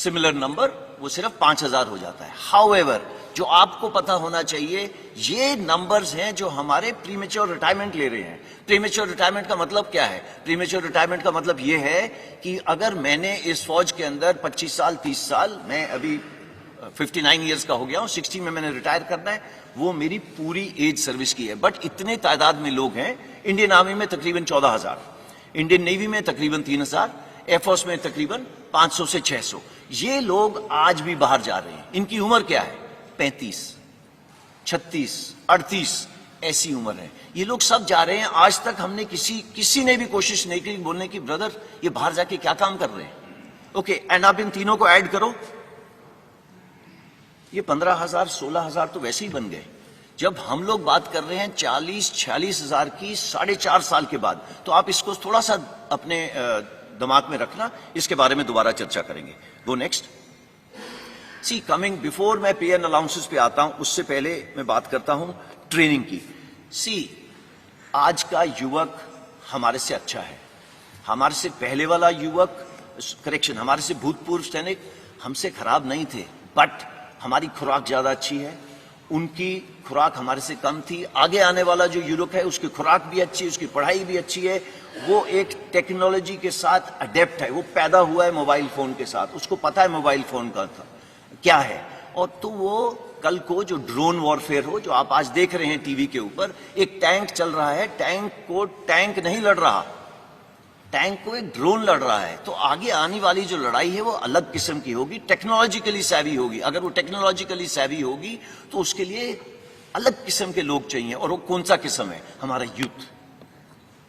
Similar number वो सिर्फ 5,000 हो जाता है। हाउएवर, जो आपको पता होना चाहिए, ये नंबर्स हैं जो हमारे प्रीमेच्योर रिटायरमेंट ले रहे हैं। प्रीमेच्योर रिटायरमेंट का मतलब क्या है? प्रीमेच्योर रिटायरमेंट का मतलब ये है कि अगर मैंने इस फौज के अंदर 25 साल 30 साल, मैं अभी 59 ईयर्स का हो गया हूं, 60 में मैंने रिटायर करना है, वो मेरी पूरी एज सर्विस की है। बट इतने तादाद में लोग हैं, इंडियन आर्मी में तकरीबन 14,000, इंडियन नेवी में तकरीबन 3,000, एयरफोर्स में तकरीबन 500 से 600। ये लोग आज भी बाहर जा रहे हैं। इनकी उम्र क्या है? 35, 36, 38 ऐसी उम्र है। ये लोग सब जा रहे हैं। आज तक हमने किसी ने भी कोशिश नहीं की बोलने की ब्रदर ये बाहर जाके क्या काम कर रहे हैं। ओके, एंड आप इन तीनों को ऐड करो, ये 15,000 16,000 तो वैसे ही बन गए। जब हम लोग बात कर रहे हैं 40-46 हजार की 4.5 साल के बाद, तो आप इसको थोड़ा सा अपने दिमाग में रखना, इसके बारे में दोबारा चर्चा करेंगे। Go next. See coming, before मैं पे एंड अलाउंसेस पे आता हूं, उससे पहले मैं बात करता हूं ट्रेनिंग की। सी, आज का युवक हमारे से अच्छा है। हमारे से पहले वाला युवक, करेक्शन, हमारे से भूतपूर्व सैनिक हमसे खराब नहीं थे, बट हमारी खुराक ज्यादा अच्छी है, उनकी खुराक हमारे से कम थी। आगे आने वाला जो युवक है उसकी खुराक भी अच्छी है, उसकी पढ़ाई भी अच्छी है, वो एक टेक्नोलॉजी के साथ अडेप्ट है, वो पैदा हुआ है मोबाइल फोन के साथ, उसको पता है मोबाइल फोन का क्या है। और तो वो कल को जो ड्रोन वॉरफेयर हो, जो आप आज देख रहे हैं टीवी के ऊपर, एक टैंक चल रहा है, टैंक को टैंक नहीं लड़ रहा, टैंक को एक ड्रोन लड़ रहा है। तो आगे आने वाली जो लड़ाई है वो अलग किस्म की होगी, टेक्नोलॉजिकली सैवी होगी। अगर वो टेक्नोलॉजिकली सैवी होगी तो उसके लिए अलग किस्म के लोग चाहिए। और वो कौन सा किस्म है? हमारा यूथ,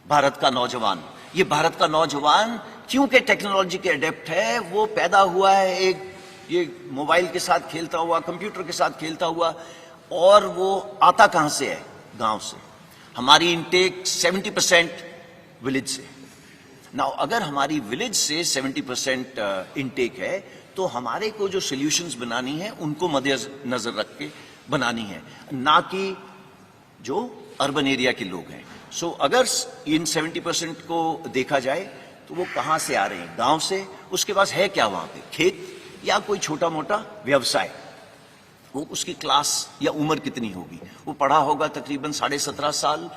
भारत का नौजवान। ये भारत का नौजवान क्योंकि टेक्नोलॉजी के अडेप्ट है, वो पैदा हुआ है एक ये मोबाइल के साथ खेलता हुआ, कंप्यूटर के साथ खेलता हुआ, और वो आता कहां से है? गांव से। हमारी इनटेक 70% विलेज से। नाउ अगर हमारी विलेज से 70% इनटेक है, तो हमारे को जो सॉल्यूशंस बनानी है उनको मद्देनजर रख के बनानी है, ना कि जो अर्बन एरिया के लोग हैं। सो अगर इन 70% को देखा जाए तो वो कहां से आ रहे हैं? गांव से। उसके पास है क्या वहां पे? खेत या कोई छोटा मोटा व्यवसाय। वो उसकी क्लास या उम्र कितनी होगी? वो पढ़ा होगा तकरीबन 17.5 साल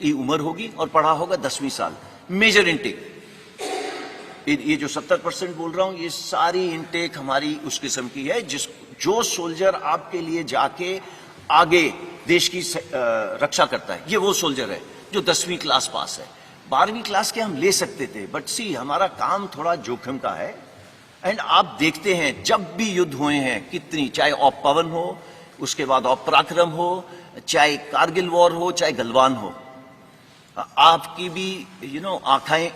की उम्र होगी और पढ़ा होगा 10वीं साल। मेजर इनटेक, ये जो 70% बोल रहा हूं, ये सारी इनटेक हमारी उस किस्म की है जो सोल्जर आपके लिए जाके आगे देश की रक्षा करता है, ये वो सोल्जर है जो 10वीं क्लास पास है। 12वीं क्लास के हम ले सकते थे, बट सी हमारा काम थोड़ा जोखिम का है। एंड आप देखते हैं जब भी युद्ध हुए हैं कितनी, चाहे ऑप पवन हो, उसके बाद ऑप पराक्रम हो, चाहे कारगिल वॉर हो, चाहे गलवान हो, आपकी भी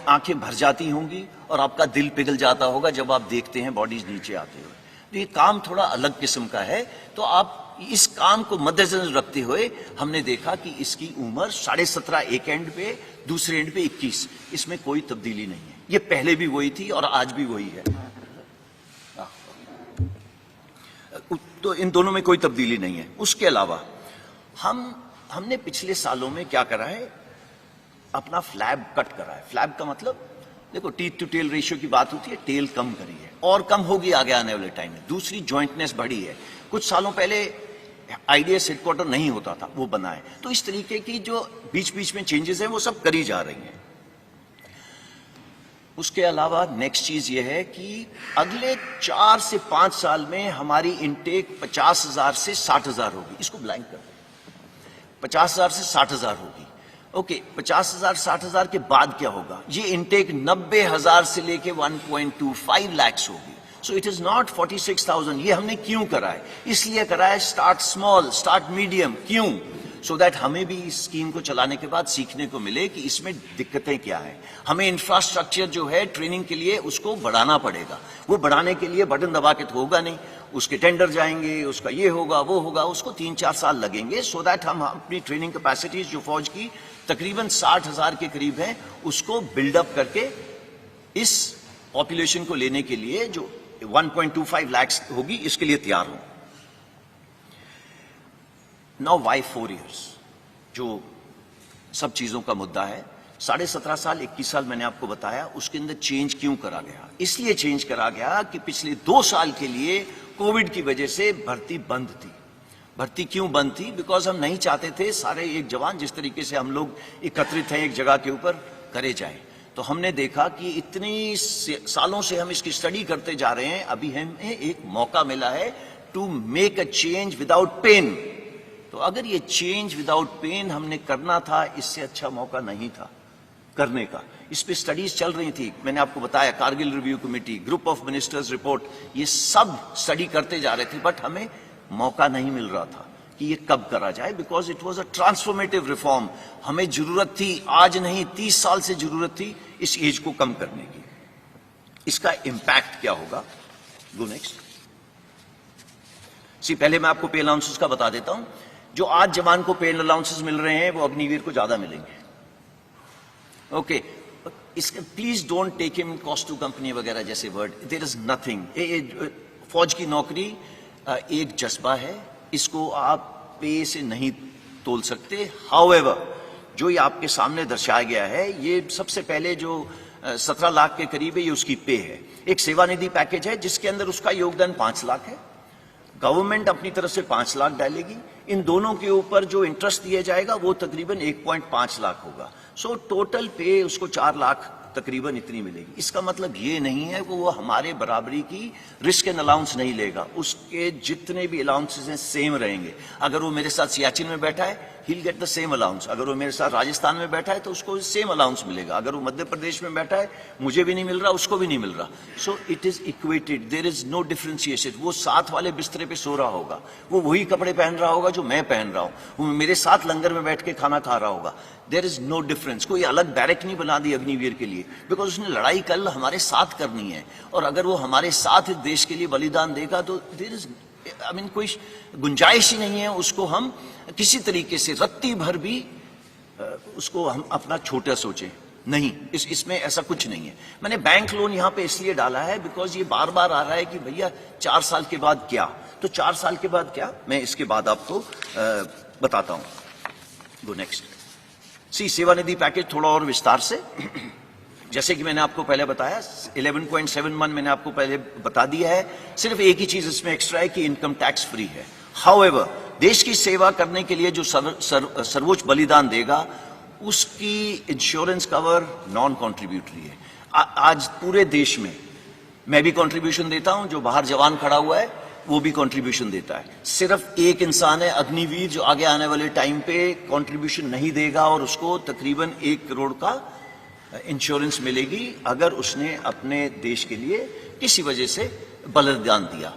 आंखें भर जाती होंगी और आपका दिल पिघल जाता होगा जब आप देखते हैं बॉडीज नीचे आते हुए। तो ये काम थोड़ा अलग किस्म का है। तो आप इस काम को मद्देनजर रखते हुए हमने देखा कि इसकी उम्र 17.5 एक एंड पे, दूसरे एंड पे 21। इसमें कोई तब्दीली नहीं है। ये पहले भी वही थी और आज भी वही है। तो इन दोनों में कोई तब्दीली नहीं है। उसके अलावा हमने पिछले सालों में क्या करा है? अपना फ्लैब कट करा है। फ्लैब का मतलब देखो, टीथ टू टेल रेशियो की बात होती है, टेल कम करी है और कम होगी आगे आने वाले टाइम में। दूसरी, जॉइंटनेस बढ़ी है। कुछ सालों पहले आईडीएस हेडक्वार्टर नहीं होता था, वो बना है। तो इस तरीके की जो बीच बीच में चेंजेस हैं वो सब करी जा रही हैं। उसके अलावा नेक्स्ट चीज ये है कि अगले 4 से 5 साल में हमारी इनटेक 50,000 से 60,000 होगी। इसको ब्लैंक कर दें, 50,000 से 60,000 होगी। ओके, 50,000 60,000 के बाद क्या होगा? ये इनटेक 90,000 से लेके 1.25 लाख होगी। सो इट इज नॉट 46,000। ये हमने क्यों करा है? इसलिए करा है स्टार्ट स्मॉल, स्टार्ट मीडियम। क्यों? सो दैट हमें भी इस स्कीम को चलाने के बाद सीखने को मिले कि इसमें दिक्कतें क्या हैं। हमें इंफ्रास्ट्रक्चर जो है ट्रेनिंग के लिए उसको बढ़ाना पड़ेगा। वो बढ़ाने के लिए बटन दबा के तो होगा नहीं, उसके टेंडर जाएंगे, उसका ये होगा वो होगा, उसको 3-4 साल लगेंगे। सो दैट हम अपनी ट्रेनिंग कैपेसिटीज जो फौज की तकरीबन 60,000 के करीब है, उसको बिल्डअप करके इस पॉपुलेशन को लेने के लिए जो 1.25 लाख होगी, इसके लिए तैयार हो। नाउ वाई 4 years, जो सब चीजों का मुद्दा है। 17.5 साल 21 साल मैंने आपको बताया, उसके अंदर चेंज क्यों करा गया? इसलिए चेंज करा गया कि पिछले 2 साल के लिए कोविड की वजह से भर्ती बंद थी। भर्ती क्यों बंद थी? बिकॉज हम नहीं चाहते थे सारे एक जवान जिस तरीके से हम लोग एकत्रित हैं एक जगह के ऊपर करे जाए। तो हमने देखा कि इतनी सालों से हम इसकी स्टडी करते जा रहे हैं, अभी हमें एक मौका मिला है to make a change without pain. तो अगर ये चेंज विदाउट पेन हमने करना था, इससे अच्छा मौका नहीं था करने का। इस पे स्टडीज चल रही थी, मैंने आपको बताया, Kargil review committee, group of ministers report, ये सब स्टडी करते जा रहे थे, बट हमें मौका नहीं मिल रहा था कि ये कब करा जाए, because it was a transformative reform. हमें जरूरत थी, आज नहीं 30 साल से जरूरत थी इस एज को कम करने की। इसका इंपैक्ट क्या होगा? Go next. पहले मैं आपको पे अलाउंसेस का बता देता हूं। जो आज जवान को पे अलाउंसेस मिल रहे हैं वो अग्निवीर को ज्यादा मिलेंगे। ओके, इसका please don't take him cost to company वगैरह जैसे वर्ड, देयर इज नथिंग। फौज की नौकरी एक जज्बा है, इसको आप पे से नहीं तोल सकते। हाउएवर, जो ये आपके सामने दर्शाया गया है, ये सबसे पहले जो 17 लाख के करीब है, ये उसकी पे है। एक सेवानिधि पैकेज है जिसके अंदर उसका योगदान 5 लाख है। गवर्नमेंट अपनी तरफ से 5 लाख डालेगी। इन दोनों के ऊपर जो इंटरेस्ट दिया जाएगा वो तकरीबन 1.5 लाख होगा। सो टोटल पे उसको 4 लाख तकरीबन इतनी मिलेगी। इसका मतलब ये नहीं है कि वो हमारे बराबरी की रिस्क एंड अलाउंस नहीं लेगा, उसके जितने भी अलाउंसेस हैं सेम रहेंगे। अगर वो मेरे साथ सियाचिन में बैठा है, he'll get the same allowance। अगर वो मेरे साथ राजस्थान में बैठा है तो उसको सेम अलाउंस मिलेगा। अगर वो मध्य प्रदेश में बैठा है, मुझे भी नहीं मिल रहा, उसको भी नहीं मिल रहा। So it is equated, there is no differentiation. वो साथ वाले बिस्तरे पे सो रहा होगा, वो वही कपड़े पहन रहा होगा जो मैं पहन रहा हूं, वो मेरे साथ लंगर में बैठ के खाना खा रहा होगा। There is no difference. कोई अलग बैरक नहीं बना दी अग्निवीर के लिए, बिकॉज उसने लड़ाई कल हमारे साथ करनी है, और अगर वो हमारे साथ देश के लिए बलिदान देगा तो देयर इज कोई गुंजाइश ही नहीं है उसको हम किसी तरीके से रत्ती भर भी उसको हम अपना छोटा सोचें। नहीं, इसमें ऐसा कुछ नहीं है। मैंने बैंक लोन यहां पे इसलिए डाला है बिकॉज ये बार बार आ रहा है कि भैया 4 साल के बाद क्या, तो 4 साल के बाद क्या, मैं इसके बाद आपको बताता हूं। Go next. सेवानिधि पैकेज थोड़ा और विस्तार से, जैसे कि मैंने आपको पहले बताया 11.71 मैंने आपको पहले बता दिया है। सिर्फ एक ही चीज इसमें एक्स्ट्रा है कि इनकम टैक्स फ्री है। हाउएवर, देश की सेवा करने के लिए जो सर्वोच्च बलिदान देगा उसकी इंश्योरेंस कवर नॉन कॉन्ट्रीब्यूटरी है। आज पूरे देश में मैं भी कंट्रीब्यूशन देता हूं, जो बाहर जवान खड़ा हुआ है वो भी कंट्रीब्यूशन देता है। सिर्फ एक इंसान है अग्निवीर जो आगे आने वाले टाइम पे कंट्रीब्यूशन नहीं देगा, और उसको तकरीबन 1 करोड़ का इंश्योरेंस मिलेगी अगर उसने अपने देश के लिए किसी वजह से बलिदान दिया।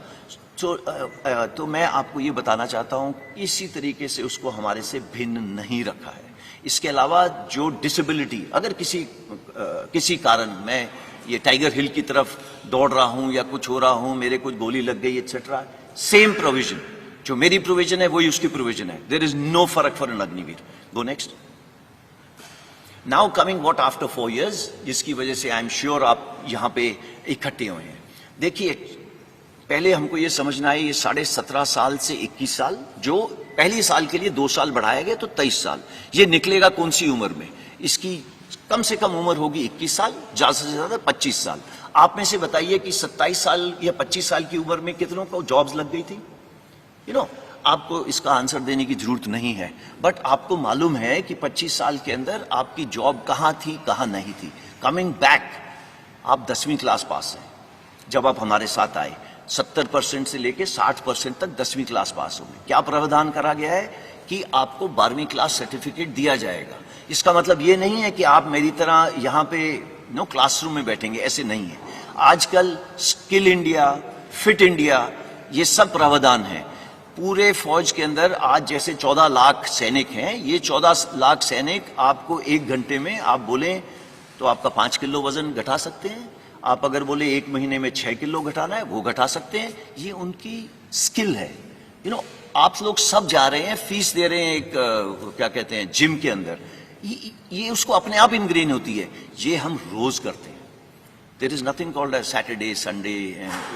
तो मैं आपको ये बताना चाहता हूं, इसी तरीके से उसको हमारे से भिन्न नहीं रखा है। इसके अलावा जो डिसेबिलिटी, अगर किसी कारण मैं ये टाइगर हिल की तरफ दौड़ रहा हूं या कुछ हो रहा हूं, मेरे कुछ गोली लग गई एक्सेट्रा, सेम प्रोविजन, जो मेरी प्रोविजन है वही उसकी प्रोविजन है। देयर इज नो फर्क for an Agniveer. Go next. Now coming what after 4 years, जिसकी वजह से आई एम श्योर आप यहां पे इकट्ठे हुए हैं। देखिए, पहले हमको ये समझना है, ये 17.5 साल से 21 साल, जो पहली साल के लिए 2 साल बढ़ाया गया तो 23 साल, ये निकलेगा कौन सी उम्र में? इसकी कम से कम उम्र होगी 21 साल, ज्यादा से ज्यादा 25 साल। आप में से बताइए कि 27 साल या 25 साल की उम्र में कितनों को जॉब्स लग गई थी? आपको इसका आंसर देने की जरूरत नहीं है, बट आपको मालूम है कि 25 साल के अंदर आपकी जॉब कहां थी, कहां नहीं थी। कमिंग बैक, आप 10वीं क्लास पास हैं जब आप हमारे साथ आए, 70% से लेके 60% तक 10वीं क्लास पास हो गए। क्या प्रावधान करा गया है कि आपको 12वीं क्लास सर्टिफिकेट दिया जाएगा। इसका मतलब ये नहीं है कि आप मेरी तरह यहाँ पे क्लासरूम में बैठेंगे, ऐसे नहीं है। आजकल स्किल इंडिया, फिट इंडिया, ये सब प्रावधान है पूरे फौज के अंदर। आज जैसे 14 लाख सैनिक हैं, ये 14 लाख सैनिक आपको 1 घंटे में आप बोले तो आपका 5 किलो वजन घटा सकते हैं। आप अगर बोले 1 महीने में 6 किलो घटाना है, वो घटा सकते हैं। ये उनकी स्किल है। आप लोग सब जा रहे हैं, फीस दे रहे हैं एक क्या कहते हैं जिम के अंदर, ये उसको अपने आप इनग्रेन होती है। ये हम रोज करते हैं। There is nothing called Saturday Sunday,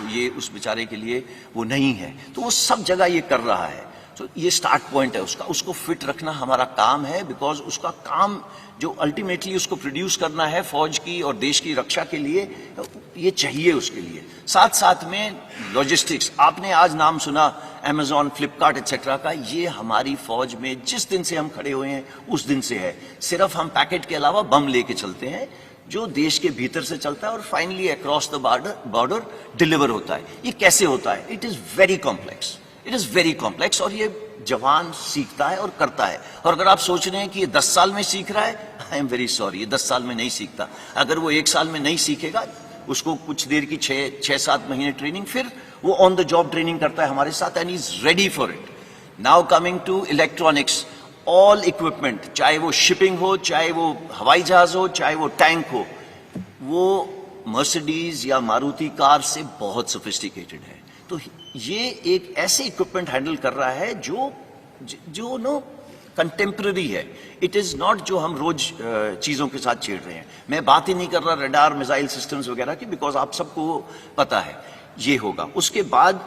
ये उस बेचारे के लिए वो नहीं है। तो वो सब जगह ये कर रहा है। तो ये स्टार्ट पॉइंट है उसका, उसको फिट रखना हमारा काम है, बिकॉज उसका काम जो अल्टीमेटली उसको प्रोड्यूस करना है फौज की और देश की रक्षा के लिए, ये चाहिए उसके लिए। साथ साथ में लॉजिस्टिक्स, आपने आज नाम सुना अमेजॉन, फ्लिपकार्ट एक्सेट्रा का, ये हमारी फौज में जिस दिन से हम खड़े हुए हैं उस दिन से है। सिर्फ हम पैकेट के अलावा बम लेके चलते हैं जो देश के भीतर से चलता है और finally across the border deliver होता है। ये कैसे होता है? It is very complex, it is very complex, और ये जवान सीखता है और करता है। और अगर आप सोच रहे हैं कि ये 10 साल में सीख रहा है, आई एम वेरी सॉरी, ये 10 साल में नहीं सीखता। अगर वो 1 साल में नहीं सीखेगा, उसको कुछ देर की 6-7 महीने ट्रेनिंग, फिर वो ऑन द जॉब ट्रेनिंग करता है हमारे साथ, and is ready for it. Now coming to electronics, all equipment, चाहे वो शिपिंग हो, चाहे वो हवाई जहाज हो, चाहे वो टैंक हो, वो मर्सिडीज या मारुति कार से बहुत सोफिस्टिकेटेड है। तो ये एक ऐसे इक्विपमेंट हैंडल कर रहा है जो नो कंटेम्प्रेरी है। इट इज नॉट जो हम रोज चीजों के साथ छेड़ रहे हैं। मैं बात ही नहीं कर रहा रडार, मिसाइल सिस्टम्स वगैरह की, बिकॉज आप सबको पता है ये होगा। उसके बाद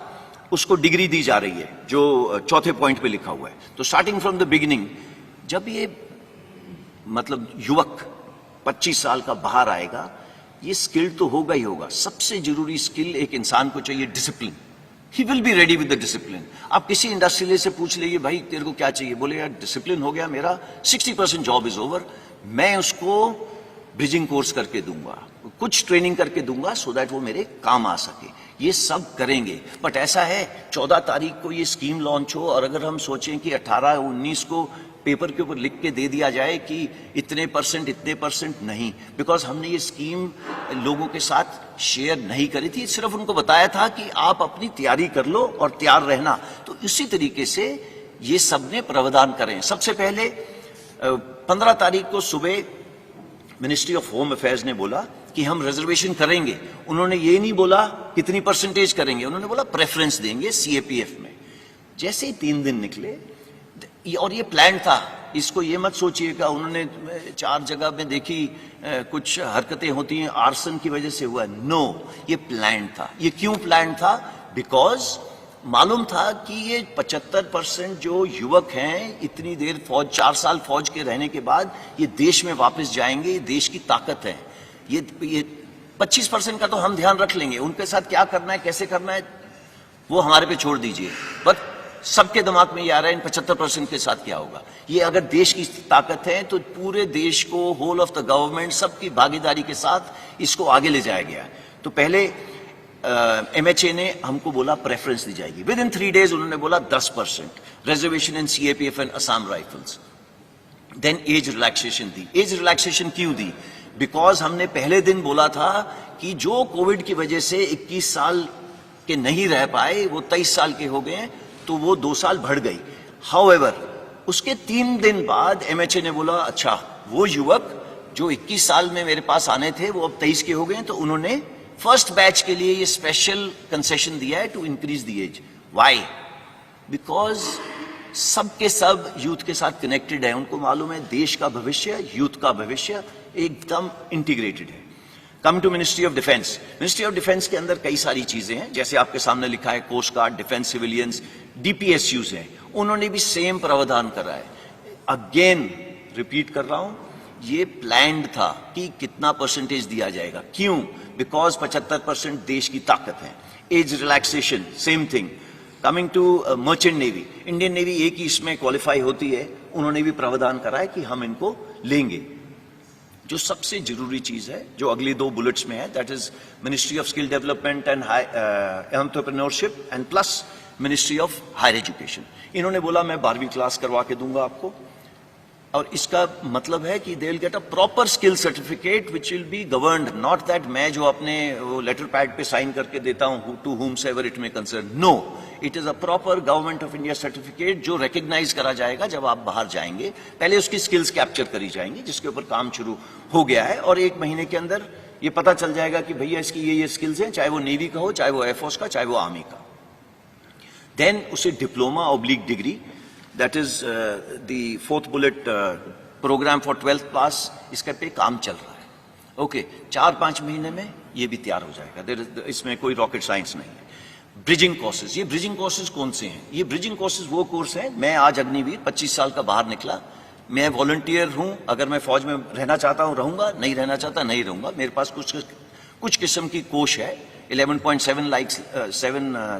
उसको डिग्री दी जा रही है जो चौथे पॉइंट पे लिखा हुआ है। तो स्टार्टिंग फ्रॉम द बिगिनिंग, जब ये मतलब युवक 25 साल का बाहर आएगा, ये स्किल तो होगा ही होगा। सबसे जरूरी स्किल एक इंसान को चाहिए, discipline. He will be ready with the discipline. आप किसी इंडस्ट्रियलिस्ट से पूछ लीजिए, भाई तेरे को क्या चाहिए? बोले यार डिसिप्लिन हो गया मेरा, 60% जॉब इज ओवर, मैं उसको ब्रिजिंग कोर्स करके दूंगा, कुछ ट्रेनिंग करके दूंगा, सो दैट वो मेरे काम आ सके। ये सब करेंगे। बट ऐसा है 14 तारीख को ये स्कीम लॉन्च हो, और अगर हम सोचें कि 18-19 को पेपर के ऊपर लिख के दे दिया जाए कि इतने परसेंट नहीं, बिकॉज हमने ये स्कीम लोगों के साथ शेयर नहीं करी थी, सिर्फ उनको बताया था कि आप अपनी तैयारी कर लो और तैयार रहना। तो इसी तरीके से ये सब ने प्रावधान करें। सबसे पहले 15 तारीख को सुबह मिनिस्ट्री ऑफ होम अफेयर्स ने बोला कि हम रिजर्वेशन करेंगे। उन्होंने ये नहीं बोला कितनी परसेंटेज करेंगे, उन्होंने बोला प्रेफरेंस देंगे सीएपीएफ में। जैसे ही 3 दिन निकले, और ये प्लान था, इसको ये मत सोचिएगा उन्होंने 4 जगह में देखी कुछ हरकतें होती हैं आर्सन की वजह से हुआ। नो, ये प्लान था। ये क्यों प्लान था? बिकॉज मालूम था कि ये 75% जो युवक हैं, इतनी देर फौज, 4 साल फौज के रहने के बाद ये देश में वापस जाएंगे, ये देश की ताकत है। ये 25% का तो हम ध्यान रख लेंगे, उनके साथ क्या करना है, कैसे करना है, वो हमारे पे छोड़ दीजिए। बट सबके दिमाग में ये आ रहा है इन 75% के साथ क्या होगा। ये अगर देश की ताकत है तो पूरे देश को, होल ऑफ द गवर्नमेंट, सबकी भागीदारी के साथ इसको आगे ले जाया गया। तो पहले एमएचए ने हमको बोला प्रेफरेंस दी जाएगी। विद इन 3 डेज उन्होंने बोला 10% reservation in CAPF and Assam Rifles. Then age relaxation दी। एज रिलैक्सेशन क्यों दी? बिकॉज हमने पहले दिन बोला था कि जो कोविड की वजह से 21 साल के नहीं रह पाए, वो 23 साल के हो गए, तो वो 2 साल बढ़ गई। हाउएवर, उसके 3 दिन बाद एमएचए ने बोला अच्छा, वो युवक जो 21 साल में मेरे पास आने थे वो अब 23 के हो गए, तो उन्होंने फर्स्ट बैच के लिए ये स्पेशल कंसेशन दिया है to increase the age. Why? Because सबके सब यूथ के साथ कनेक्टेड है। उनको मालूम है देश का भविष्य, यूथ का भविष्य एकदम इंटीग्रेटेड है। Come to Ministry of Defence. Ministry of Defence के अंदर कई सारी चीजें हैं, जैसे आपके सामने लिखा है coast guard, defence civilians, DPSUs हैं, उन्होंने भी सेम प्रावधान करा है। अगेन रिपीट कर रहा हूं, ये प्लान्ड था कि कितना परसेंटेज दिया जाएगा। क्यों? बिकॉज 75% देश की ताकत है। Age relaxation same thing. Coming to merchant navy, Indian navy एक ही इसमें क्वालिफाई होती है, उन्होंने भी प्रावधान करा है कि हम इनको लेंगे। जो सबसे जरूरी चीज है जो अगली 2 बुलेट्स में है, that is Ministry of Skill Development and Entrepreneurship and plus Ministry of Higher Education. इन्होंने बोला मैं 12वीं क्लास करवा के दूंगा आपको, और इसका मतलब है कि they will get a proper skill certificate which will be governed, not that मैं जो अपने वो लेटर पैड पे साइन करके देता हूं to whomsoever it may concern. No, it is a proper Government of India certificate जो रिकग्नाइज करा जाएगा जब आप बाहर जाएंगे। पहले उसकी स्किल्स कैप्चर करी जाएंगी, जिसके ऊपर काम शुरू हो गया है, और 1 महीने के अंदर ये पता चल जाएगा कि भैया इसकी ये स्किल्स हैं, चाहे वो नेवी का हो, चाहे वो एयरफोर्स का, चाहे वो आर्मी का। देन उसे diploma oblique degree, that is the 4th bullet programme for 12th pass, इसके पे काम चल रहा है। ओके, 4-5 महीने में ये भी तैयार हो जाएगा। इसमें कोई रॉकेट साइंस नहीं है। ब्रिजिंग कोर्सेज, ये ब्रिजिंग कोर्सेज कौन से हैं? ये ब्रिजिंग कोर्सेज वो कोर्स हैं, मैं आज अग्निवीर 25 साल का बाहर निकला, मैं वॉलंटियर हूं, अगर मैं फौज में रहना चाहता हूं रहूंगा, नहीं रहना चाहता नहीं रहूंगा, मेरे पास कुछ किस्म की कोष है 11.7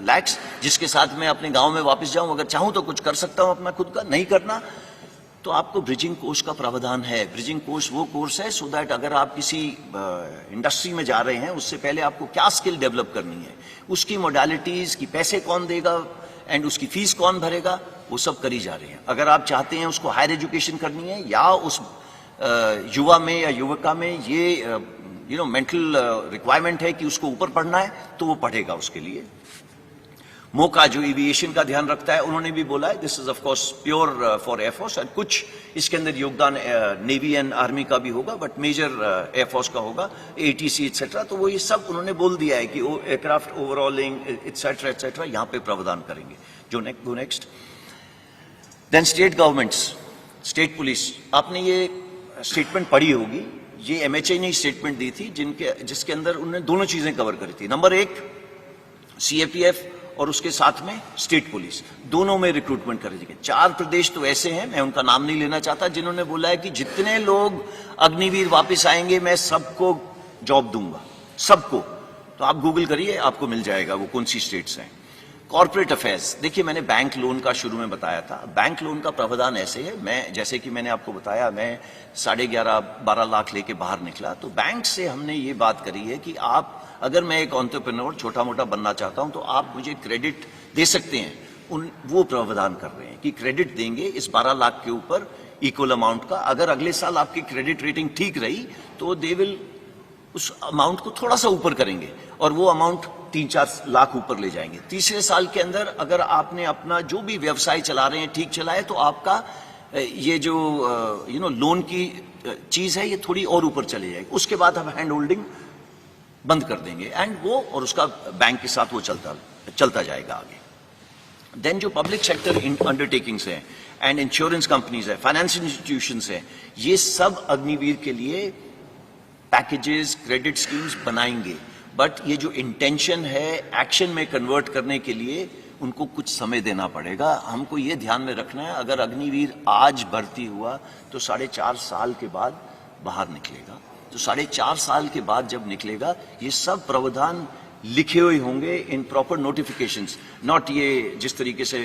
लाख, जिसके साथ मैं अपने गांव में वापस जाऊं, अगर चाहूं तो कुछ कर सकता हूं अपना खुद का, नहीं करना तो आपको ब्रिजिंग कोर्स का प्रावधान है। ब्रिजिंग कोर्स वो कोर्स है सो दैट अगर आप किसी इंडस्ट्री में जा रहे हैं उससे पहले आपको क्या स्किल डेवलप करनी है, उसकी मोडालिटीज की, पैसे कौन देगा एंड उसकी फीस कौन भरेगा, वो सब करी जा रही है। अगर आप चाहते हैं उसको हायर एजुकेशन करनी है या उस युवा में या युवका में ये मेंटल रिक्वायरमेंट है कि उसको ऊपर पढ़ना है, तो वो पढ़ेगा उसके लिए। मोका जो एविएशन का ध्यान रखता है, उन्होंने भी बोला है this is of course pure for air force, और कुछ इसके अंदर योगदान नेवी एंड आर्मी का भी होगा, बट मेजर एयरफोर्स का होगा, एटीसी एटसेट्रा। तो वो ये सब उन्होंने बोल दिया है कि एयरक्राफ्ट ओवरऑलिंग एटसेट्रा एटसेट्रा यहाँ पे प्रावधान करेंगे। जो next then state governments, state police, आपने ये स्टेटमेंट पढ़ी होगी, ये एमएचए ने स्टेटमेंट दी थी जिसके अंदर उन्होंने दोनों चीजें कवर करी थी। नंबर एक, सीएपीएफ और उसके साथ में स्टेट पुलिस, दोनों में रिक्रूटमेंट कर दी। 4 प्रदेश तो ऐसे हैं, मैं उनका नाम नहीं लेना चाहता, जिन्होंने बोला है कि जितने लोग अग्निवीर वापस आएंगे मैं सबको जॉब दूंगा, सबको। तो आप गूगल करिए, आपको मिल जाएगा वो कौन सी स्टेट्स हैं। कॉर्पोरेट अफेयर्स, देखिए मैंने बैंक लोन का शुरू में बताया था, बैंक लोन का प्रावधान ऐसे है, मैं जैसे कि मैंने आपको बताया मैं 11.5-12 लाख लेके बाहर निकला, तो बैंक से हमने ये बात करी है कि आप, अगर मैं एक एंटरप्रेन्योर छोटा मोटा बनना चाहता हूं तो आप मुझे क्रेडिट दे सकते हैं। वो प्रावधान कर रहे हैं कि क्रेडिट देंगे इस 12 लाख के ऊपर इक्वल अमाउंट का। अगर अगले साल आपकी क्रेडिट रेटिंग ठीक रही तो दे विल उस अमाउंट को थोड़ा सा ऊपर करेंगे और वो अमाउंट 3-4 लाख ऊपर ले जाएंगे। तीसरे साल के अंदर अगर आपने अपना जो भी व्यवसाय चला रहे हैं ठीक चलाए तो आपका ये जो लोन की चीज है ये थोड़ी और ऊपर चली जाएगी। उसके बाद हम हैंड होल्डिंग बंद कर देंगे एंड वो और उसका बैंक के साथ वो चलता जाएगा आगे। देन जो पब्लिक सेक्टर अंडरटेकिंग्स हैं एंड इंश्योरेंस कंपनीज है, फाइनेंशियल इंस्टीट्यूशंस है, ये सब अग्निवीर के लिए पैकेजेस, क्रेडिट स्कीम्स बनाएंगे, बट ये जो इंटेंशन है एक्शन में कन्वर्ट करने के लिए उनको कुछ समय देना पड़ेगा। हमको ये ध्यान में रखना है, अगर अग्निवीर आज भर्ती हुआ तो 4.5 साल के बाद बाहर निकलेगा। तो 4.5 साल के बाद जब निकलेगा ये सब प्रावधान लिखे हुए होंगे इन प्रॉपर नोटिफिकेशंस, नॉट ये जिस तरीके से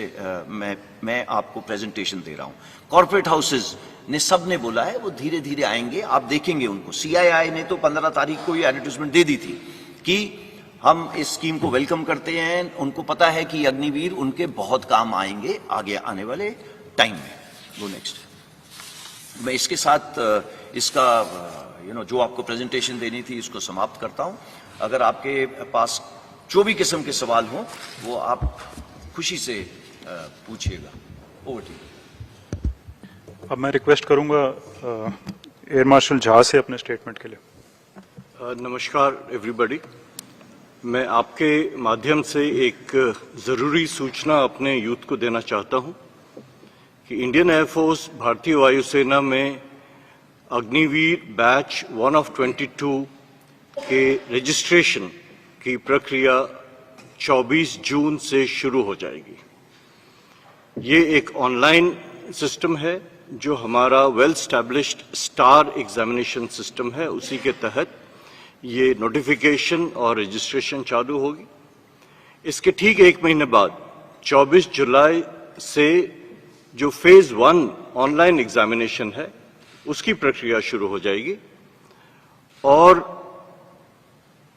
मैं आपको प्रेजेंटेशन दे रहा हूं। कॉर्पोरेट हाउसेज ने सब ने बोला है वो धीरे धीरे आएंगे, आप देखेंगे उनको। सीआईआई ने तो 15 तारीख को ये एडवर्टाइजमेंट दे दी थी कि हम इस स्कीम को वेलकम करते हैं, उनको पता है कि अग्निवीर उनके बहुत काम आएंगे आगे आने वाले टाइम में। Go next. मैं इसके साथ इसका जो आपको प्रेजेंटेशन देनी थी इसको समाप्त करता हूं। अगर आपके पास जो भी किस्म के सवाल हों वो आप खुशी से पूछिएगा। Over to you. अब मैं रिक्वेस्ट करूंगा एयर मार्शल झा से अपने स्टेटमेंट के लिए। नमस्कार एवरीबॉडी, मैं आपके माध्यम से एक ज़रूरी सूचना अपने यूथ को देना चाहता हूं कि इंडियन एयरफोर्स भारतीय वायुसेना में अग्निवीर बैच 1 of 22 के रजिस्ट्रेशन की प्रक्रिया 24 जून से शुरू हो जाएगी। ये एक ऑनलाइन सिस्टम है जो हमारा well established star examination system है, उसी के तहत ये नोटिफिकेशन और रजिस्ट्रेशन चालू होगी। इसके ठीक 1 महीने बाद 24 जुलाई से जो फेज 1 ऑनलाइन एग्जामिनेशन है उसकी प्रक्रिया शुरू हो जाएगी और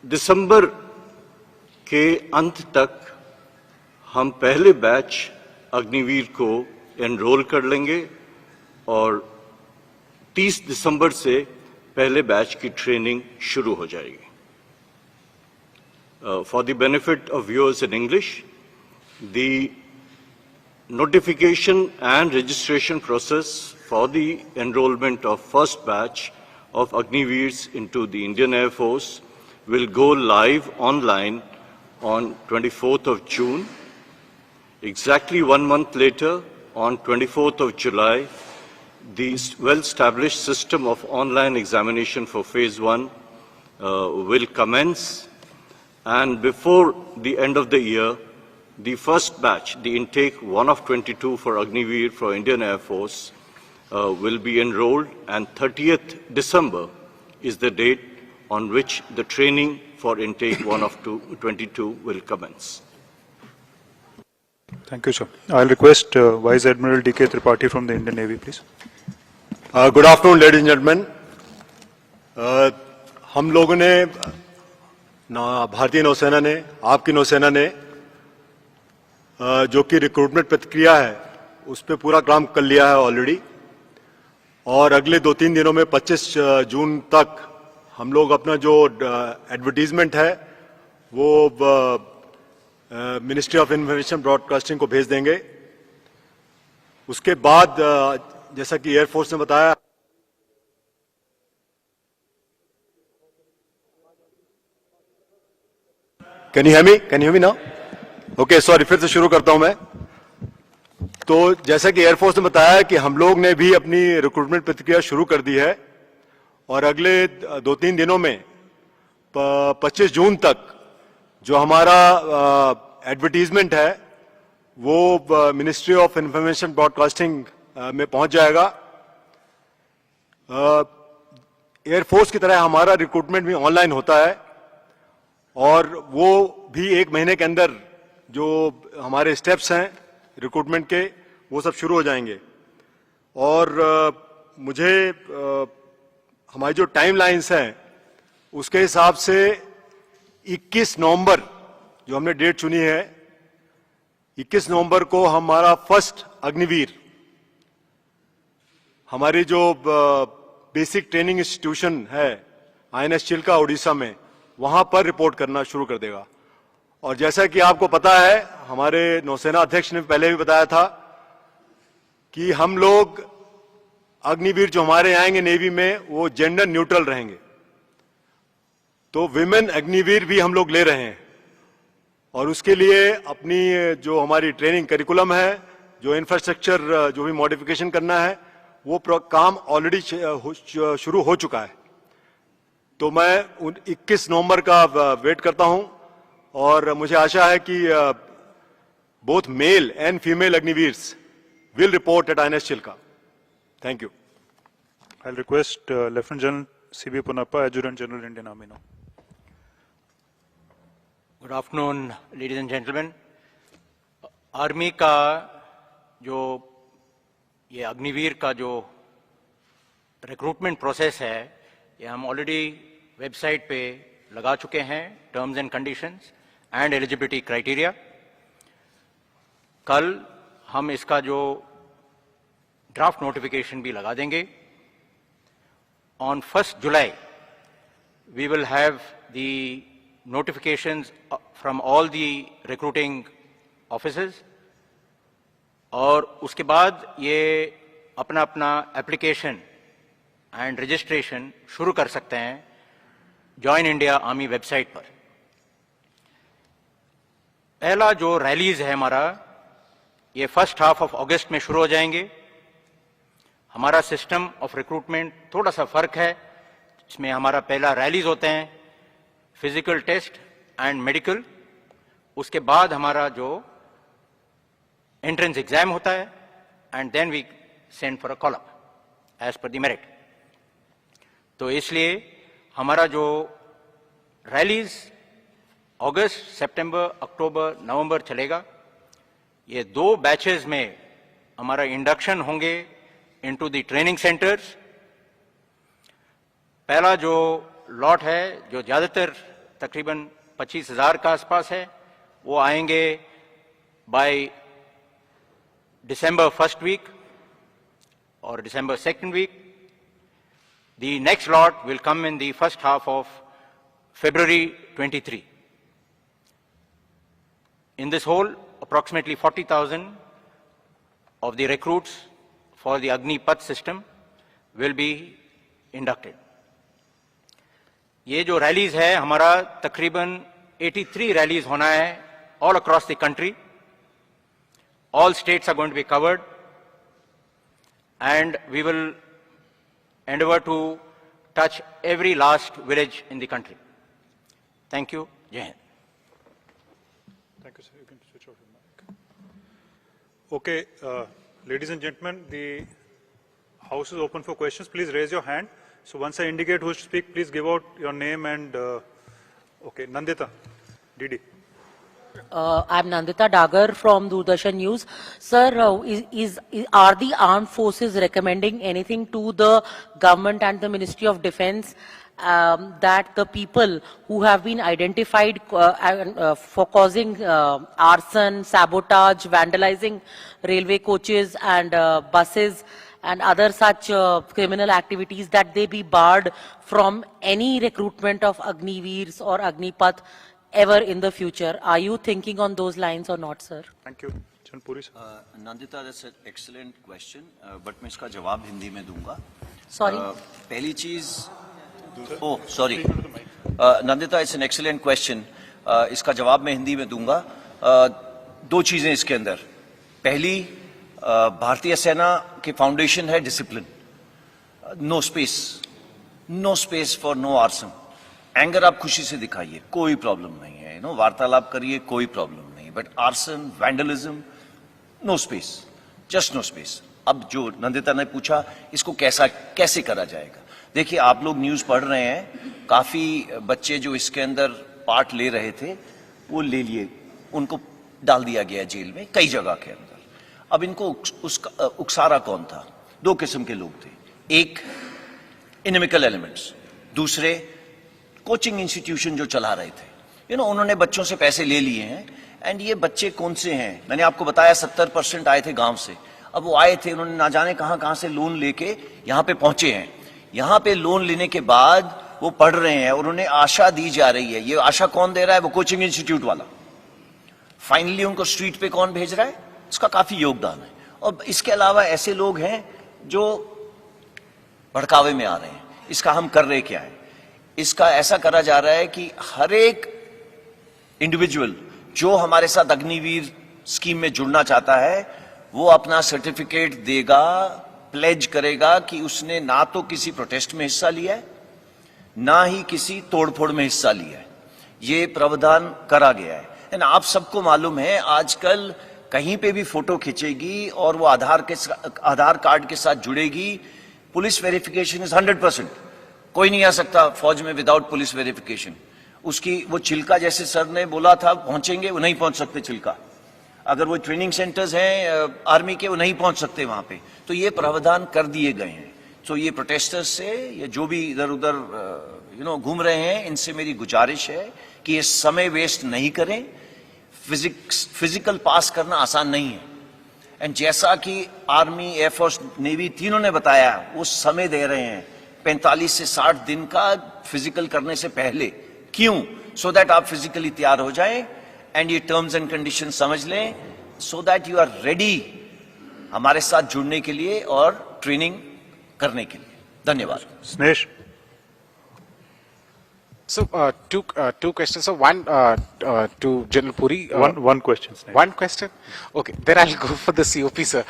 दिसंबर के अंत तक हम पहले बैच अग्निवीर को एनरोल कर लेंगे और 30 दिसंबर से पहले बैच की ट्रेनिंग शुरू हो जाएगी। For the benefit of viewers in English, the notification and registration process for the enrollment of first batch of Agniveers into the Indian Air Force will go live online on 24th of June. Exactly 1 month later, on 24th of July, the well-established system of online examination for phase 1 will commence, and before the end of the year, The first batch, the intake 1 of 22 for Agniveer for Indian Air Force, will be enrolled, and 30th December is the date on which the training for intake 1 of 22 will commence. Thank you, sir. I'll request Vice Admiral D.K. Tripathi from the Indian Navy, please. Good afternoon ladies and gentleman. हम लोगों ने भारतीय नौसेना ने, आपकी नौसेना ने जो कि रिक्रूटमेंट प्रक्रिया है उस पर पूरा काम कर लिया है ऑलरेडी, और अगले 2-3 दिनों में 25 जून तक हम लोग अपना जो एडवर्टीजमेंट है वो मिनिस्ट्री ऑफ इंफॉर्मेशन ब्रॉडकास्टिंग को भेज देंगे. उसके बाद जैसा कि एयरफोर्स ने बताया, can you hear me now? Okay, sorry, फिर से शुरू करता हूं मैं. तो जैसा कि एयरफोर्स ने बताया कि हम लोग ने भी अपनी रिक्रूटमेंट प्रक्रिया शुरू कर दी है, और अगले 2-3 दिनों में 25 जून तक जो हमारा एडवर्टीजमेंट है वो मिनिस्ट्री ऑफ इंफॉर्मेशन ब्रॉडकास्टिंग में पहुंच जाएगा. एयरफोर्स की तरह हमारा रिक्रूटमेंट भी ऑनलाइन होता है, और वो भी 1 महीने के अंदर जो हमारे स्टेप्स हैं रिक्रूटमेंट के वो सब शुरू हो जाएंगे. और मुझे हमारी जो टाइमलाइंस हैं उसके हिसाब से 21 नवंबर जो हमने डेट चुनी है, 21 नवंबर को हमारा फर्स्ट अग्निवीर हमारी जो बेसिक ट्रेनिंग इंस्टीट्यूशन है INS चिल्का उड़ीसा में, वहां पर रिपोर्ट करना शुरू कर देगा. और जैसा कि आपको पता है, हमारे नौसेना अध्यक्ष ने पहले भी बताया था कि हम लोग अग्निवीर जो हमारे आएंगे नेवी में वो जेंडर न्यूट्रल रहेंगे. तो विमेन अग्निवीर भी हम लोग ले रहे हैं, और उसके लिए अपनी जो हमारी ट्रेनिंग करिकुलम है, जो इंफ्रास्ट्रक्चर जो भी मॉडिफिकेशन करना है, वो काम ऑलरेडी शुरू हो चुका है. तो मैं 21 नवंबर का वेट करता हूं, और मुझे आशा है कि both male and female Agniveers will report at INS Chilka. Thank you. I'll request Lieutenant General C.B. Punappa, Adjutant General, Indian Army now. Good afternoon ladies and gentleman. Army का जो ये अग्निवीर का जो रिक्रूटमेंट प्रोसेस है, ये हम ऑलरेडी वेबसाइट पे लगा चुके हैं, terms and conditions and eligibility criteria. कल हम इसका जो ड्राफ्ट नोटिफिकेशन भी लगा देंगे. On 1 July we will have the notifications from all the recruiting offices, और उसके बाद ये अपना अपना एप्लीकेशन एंड रजिस्ट्रेशन शुरू कर सकते हैं जॉइन इंडिया आर्मी वेबसाइट पर. पहला जो रैलीज है हमारा, ये फर्स्ट हाफ ऑफ अगस्त में शुरू हो जाएंगे. हमारा सिस्टम ऑफ रिक्रूटमेंट थोड़ा सा फर्क है, इसमें हमारा पहला रैलीज होते हैं, फिजिकल टेस्ट एंड मेडिकल. उसके बाद हमारा जो एंट्रेंस एग्जाम होता है, and then we send for a call up as per the merit. तो इसलिए हमारा जो रैलीज अगस्त, सितंबर, अक्टूबर, नवंबर चलेगा. ये 2 बैचेस में हमारा इंडक्शन होंगे इनटू द ट्रेनिंग सेंटर्स. पहला जो लॉट है, जो ज्यादातर तकरीबन 25,000 का आसपास है, वो आएंगे बाय दिसंबर 1st वीक और December 2nd week. The next lot will come in the first half of February 23. In this whole, approximately 40,000 of the recruits for the Agnipath system will be inducted. ये जो rallies है हमारा तकरीबन 83 rallies होना है all across the country. All states are going to be covered, and we will endeavor to touch every last village in the country. Thank you. Jai Hind. Thank you, sir. You can switch off your mic. Okay, ladies and gentlemen, the House is open for questions. Please raise your hand. So once I indicate who should speak, please give out your name and, okay, Nandita, DD. I'm Nandita Dagar from Doordarshan News. Sir, are the armed forces recommending anything to the government and the Ministry of Defence that the people who have been identified for causing arson, sabotage, vandalizing railway coaches and buses and other such criminal activities, that they be barred from any recruitment of Agniveers or Agnipath ever in the future? Are you thinking on those lines or not, sir? Thank you. Chanpuri, sir. Nandita, that's an excellent question, but मैं इसका जवाब हिंदी में दूंगा. Sorry. पहली चीज, oh sorry, Nandita, it's an excellent question. इसका जवाब मैं हिंदी में दूंगा. दो चीजें इसके अंदर. पहली, भारतीय सेना की फाउंडेशन है discipline. No space for no arson. Anger आप खुशी से दिखाइए, कोई प्रॉब्लम नहीं है. वार्तालाप करिए, कोई प्रॉब्लम नहीं. But arson, vandalism, no space, just no space. अब जो नंदिता ने पूछा, इसको कैसे करा जाएगा? देखिए, आप लोग न्यूज पढ़ रहे हैं, काफी बच्चे जो इसके अंदर पार्ट ले रहे थे, वो ले लिए, उनको डाल दिया गया जेल में कई जगह के अंदर. अब इनको उकसारा कौन था? दो किस्म के लोग थे. एक, इनमिकल एलिमेंट्स. दूसरे, कोचिंग इंस्टीट्यूशन जो चला रहे थे. उन्होंने बच्चों से पैसे ले लिए हैं. एंड ये बच्चे कौन से हैं? मैंने आपको बताया 70% आए थे गांव से. अब वो आए थे, उन्होंने ना जाने कहां से लोन लेके यहां पे पहुंचे हैं. यहां पे लोन लेने के बाद वो पढ़ रहे हैं और उन्हें आशा दी जा रही है. ये आशा कौन दे रहा है? वो कोचिंग इंस्टीट्यूट वाला. फाइनली उनको स्ट्रीट पे कौन भेज रहा है? इसका काफी योगदान है. और इसके अलावा ऐसे लोग हैं जो भड़कावे में आ रहे हैं. इसका हम कर रहे क्या है? इसका ऐसा करा जा रहा है कि हर एक इंडिविजुअल जो हमारे साथ अग्निवीर स्कीम में जुड़ना चाहता है, वो अपना सर्टिफिकेट देगा, प्लेज करेगा कि उसने ना तो किसी प्रोटेस्ट में हिस्सा लिया है, ना ही किसी तोड़फोड़ में हिस्सा लिया है. ये प्रावधान करा गया है. आप सबको मालूम है, आजकल कहीं पे भी फोटो खींचेगी और वो आधार कार्ड के साथ जुड़ेगी. Police verification is 100%. कोई नहीं आ सकता फौज में विदाउट पुलिस वेरिफिकेशन. उसकी वो चिल्का, जैसे सर ने बोला था पहुंचेंगे, वो नहीं पहुंच सकते चिल्का. अगर वो ट्रेनिंग सेंटर्स हैं आर्मी के, वो नहीं पहुंच सकते वहां पे. तो ये प्रावधान कर दिए गए हैं. तो ये प्रोटेस्टर्स से, ये जो भी इधर उधर घूम रहे हैं, इनसे मेरी गुजारिश है कि ये समय वेस्ट नहीं करें. फिजिकल पास करना आसान नहीं है. एंड जैसा कि आर्मी, एयरफोर्स, नेवी तीनों ने बताया, वो समय दे रहे हैं 45 से 60 दिन का फिजिकल करने से पहले. क्यों? सो दैट आप फिजिकली तैयार हो जाएं एंड ये टर्म्स एंड कंडीशन समझ लें, so that you are ready हमारे साथ जुड़ने के लिए और ट्रेनिंग करने के लिए. धन्यवाद. Snesh. So, two questions. So, one to General Puri. One question, Snesh. One question? Okay, then I'll go for the COP, sir.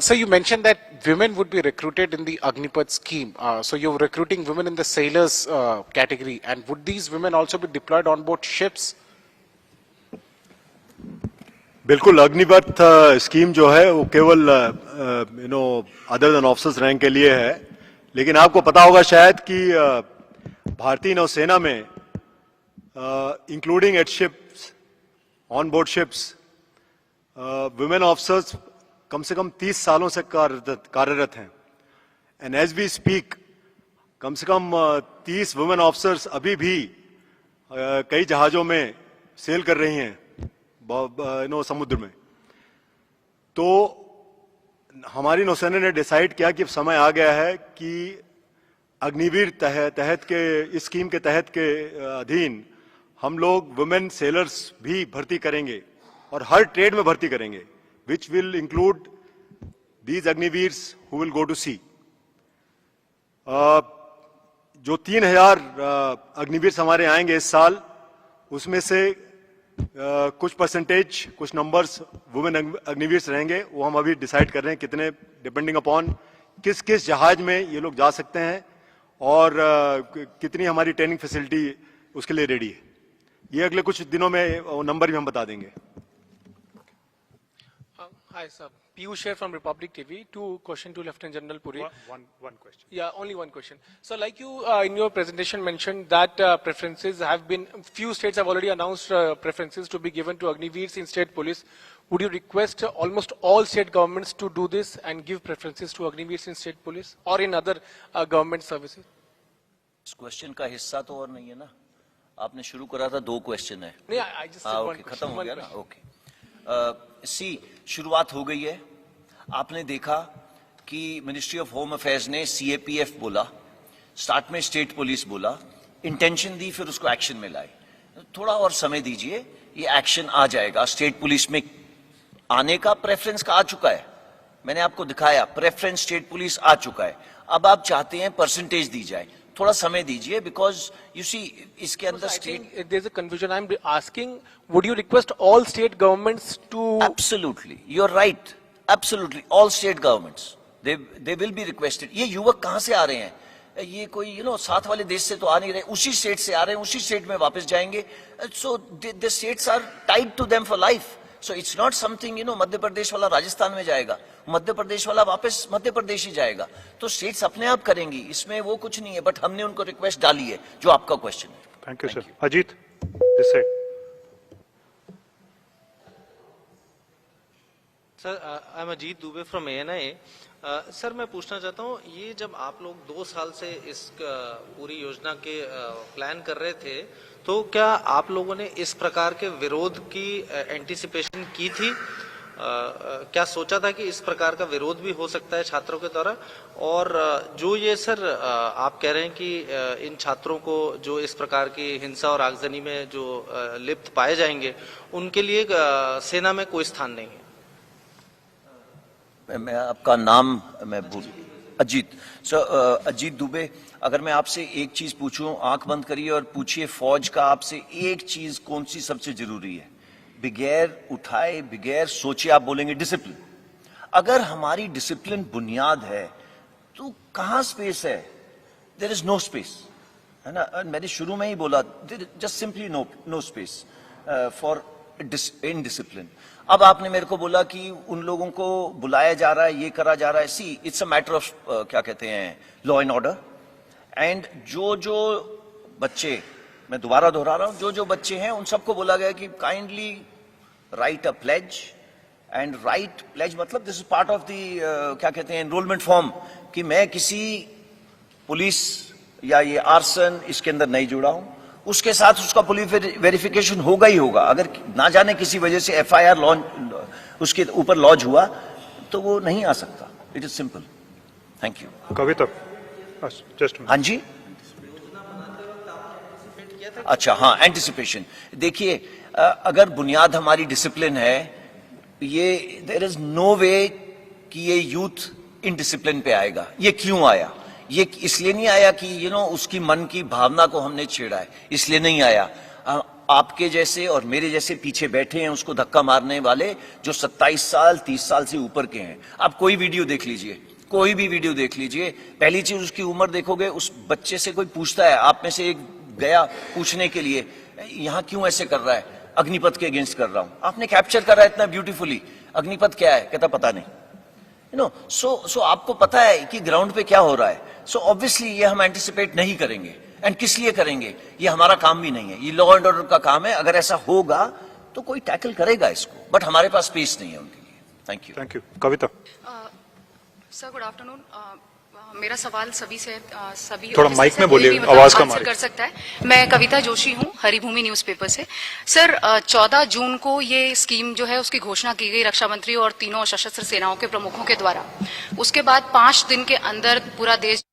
So, you mentioned that women would be recruited in the Agnipath scheme. So, you're recruiting women in the sailors category. And would these women also be deployed on board ships? बिल्कुल. Agnipath scheme जो है वो केवल other than officers rank के लिए है. लेकिन आपको पता होगा शायद कि भारतीय नौसेना में including at ships, on board ships, women officers कम से कम 30 सालों से कार्यरत हैं. एंड एज वी स्पीक, कम से कम 30 वुमेन ऑफिसर्स अभी भी कई जहाजों में सेल कर रही हैं समुद्र में. तो हमारी नौसेना ने डिसाइड किया कि समय आ गया है कि अग्निवीर तहत के, इस स्कीम के तहत के अधीन हम लोग वुमेन सेलर्स भी भर्ती करेंगे और हर ट्रेड में भर्ती करेंगे, which will include these Agniveers who will go to sea. जो 3000 अग्निवीर हमारे आएंगे इस साल, उसमें से कुछ परसेंटेज, कुछ नंबर्स वुमेन अग्निवीर रहेंगे. वो हम अभी डिसाइड कर रहे हैं कितने, डिपेंडिंग अपॉन किस किस जहाज में ये लोग जा सकते हैं और कितनी हमारी ट्रेनिंग फैसिलिटी उसके लिए रेडी है. ये अगले कुछ दिनों में नंबर भी हम बता देंगे. Hi, sir. Piyush here from Republic TV. Two question to Lieutenant General Puri. One question. Yeah, only one question. So, like you in your presentation mentioned that preferences have been, few states have already announced preferences to be given to Agniveers in state police. Would you request almost all state governments to do this and give preferences to Agniveers in state police or in other government services? इस question का हिस्सा तो और नहीं है ना, आपने शुरू करा था 2 क्वेश्चन है। No, I just said one okay, question. खत्म हो one गया ना, question. ओके। सी शुरुआत हो गई है। आपने देखा कि मिनिस्ट्री ऑफ होम अफेयर्स ने CAPF बोला, स्टार्ट में स्टेट पुलिस बोला, इंटेंशन दी, फिर उसको एक्शन में लाए। थोड़ा और समय दीजिए, ये एक्शन आ जाएगा। स्टेट पुलिस में आने का प्रेफरेंस का आ चुका है, मैंने आपको दिखाया, प्रेफरेंस स्टेट पुलिस आ चुका है। अब आप चाहते हैं परसेंटेज दी जाए, थोड़ा समय दीजिए, बिकॉज यू सी इसके अंदर I state think there's a confusion. I'm asking, would you request all state governments to? Absolutely, you're right. Absolutely, all state governments they will be requested. ये युवक कहाँ से आ रहे हैं? ये कोई साथ वाले देश से तो आ नहीं रहे, उसी स्टेट से आ रहे हैं, उसी स्टेट में वापस जाएंगे. So the states are tied to them for life. So it's not something Madhya Pradesh वाला राजस्थान में जाएगा, मध्य प्रदेश वाला वापस मध्य प्रदेश ही जाएगा. तो स्टेट्स अपने आप करेंगी, इसमें वो कुछ नहीं है. बट हमने उनको रिक्वेस्ट डाली है, जो आपका क्वेश्चन है. Thank you, sir. Ajit, this side. Sir, I am Ajit Dubey from ANI. Sir, मैं पूछना चाहता हूँ, ये जब आप लोग 2 साल से इस पूरी योजना के प्लान कर रहे थे, तो क्या आप लोगों ने इस प्रकार के विरोध की एंटिसिपेशन की थी? क्या सोचा था कि इस प्रकार का विरोध भी हो सकता है छात्रों के द्वारा? और जो ये सर आप कह रहे हैं कि इन छात्रों को जो इस प्रकार की हिंसा और आगजनी में जो लिप्त पाए जाएंगे, उनके लिए सेना में कोई स्थान नहीं है? मैं आपका नाम मैं भूल, अजीत. सर, अजीत दुबे, अगर मैं आपसे एक चीज पूछूं, आंख बंद करिए और पूछिए, फौज का आपसे एक चीज कौन सी सबसे जरूरी है? बगैर उठाए, बगैर सोचे आप बोलेंगे डिसिप्लिन. अगर हमारी डिसिप्लिन बुनियाद है तो कहां स्पेस है? देयर इज नो स्पेस, है ना. मैंने शुरू में ही बोला, just simply no space for indiscipline. अब आपने मेरे को बोला कि उन लोगों को बुलाया जा रहा है, ये करा जा रहा है. सी, इट्स अ मैटर ऑफ क्या कहते हैं, लॉ एंड ऑर्डर. एंड जो बच्चे, मैं दोबारा दोहरा रहा हूं, जो बच्चे हैं उन सबको बोला गया कि kindly write a pledge. And write pledge मतलब this is part of the क्या कहते हैं, एनरोलमेंट फॉर्म, कि मैं किसी पुलिस या ये आर्सन इसके अंदर नहीं जुड़ा हूं. उसके साथ उसका पुलिस वेरिफिकेशन होगा ही होगा. अगर ना जाने किसी वजह से FIR लॉन्च उसके ऊपर लॉन्च हुआ तो वो नहीं आ सकता. It is simple. Thank you. Kavita, just हाँ जी, अच्छा, हाँ, एंटिसिपेशन. देखिए, अगर बुनियाद हमारी डिसिप्लिन है, ये देयर इज नो वे कि ये यूथ इनडिसिप्लिन पे आएगा. ये क्यों आया? ये इसलिए नहीं आया कि उसकी मन की भावना को हमने छेड़ा है, इसलिए नहीं आया. आपके जैसे और मेरे जैसे पीछे बैठे हैं उसको धक्का मारने वाले, जो 27 साल 30 साल से ऊपर के हैं. आप कोई वीडियो देख लीजिए, कोई भी वीडियो देख लीजिए, पहली चीज उसकी उम्र देखोगे. उस बच्चे से कोई पूछता है, आप में से एक गया पूछने के लिए, यहां क्यों ऐसे कर रहा है? अग्निपथ के अगेंस्ट कर रहा हूं. आपने कैप्चर करा इतना ब्यूटीफुली, अग्निपथ क्या है? कहता पता नहीं. सो आपको पता है कि ग्राउंड पे क्या हो रहा है. सो ऑब्वियसली ये हम एंटिसिपेट नहीं करेंगे. एंड किस लिए करेंगे? ये हमारा काम भी नहीं है, ये लॉ एंड ऑर्डर का काम है. अगर ऐसा होगा तो कोई टैकल करेगा इसको, बट हमारे पास स्पेस नहीं है उनके लिए. Thank you. Thank you. Kavita. Sir, good afternoon. मेरा सवाल सभी से सभी थोड़ा officers माइक से में कोई बोलिए, भी आवाज कम आ आंसर रही है. कर सकता है. मैं कविता जोशी हूँ, हरिभूमि न्यूज़पेपर से. सर, 14 जून को ये स्कीम जो है उसकी घोषणा की गई रक्षा मंत्री और तीनों सशस्त्र सेनाओं के प्रमुखों के द्वारा. उसके बाद 5 दिन के अंदर पूरा देश